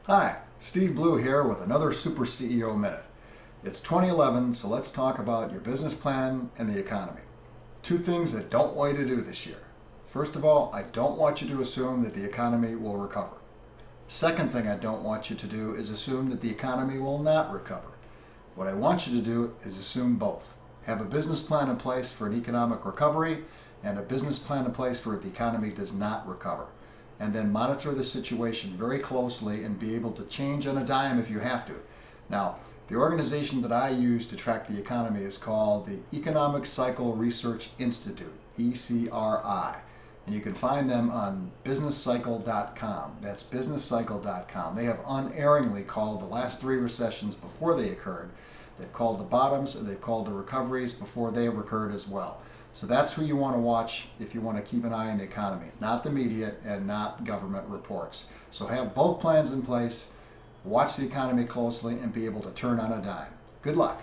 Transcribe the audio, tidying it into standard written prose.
Hi, Steve Blue here with another Super CEO Minute. It's 2011, so let's talk about your business plan and the economy. Two things I don't want you to do this year. First of all, I don't want you to assume that the economy will recover. Second thing I don't want you to do is assume that the economy will not recover. What I want you to do is assume both. Have a business plan in place for an economic recovery and a business plan in place for if the economy does not recover. And then monitor the situation very closely and be able to change on a dime if you have to. Now, the organization that I use to track the economy is called the Economic Cycle Research Institute, ECRI. And you can find them on businesscycle.com. That's businesscycle.com. They have unerringly called the last three recessions before they occurred. They've called the bottoms and they've called the recoveries before they have occurred as well. So that's who you want to watch if you want to keep an eye on the economy, not the media and not government reports. So have both plans in place, watch the economy closely, and be able to turn on a dime. Good luck.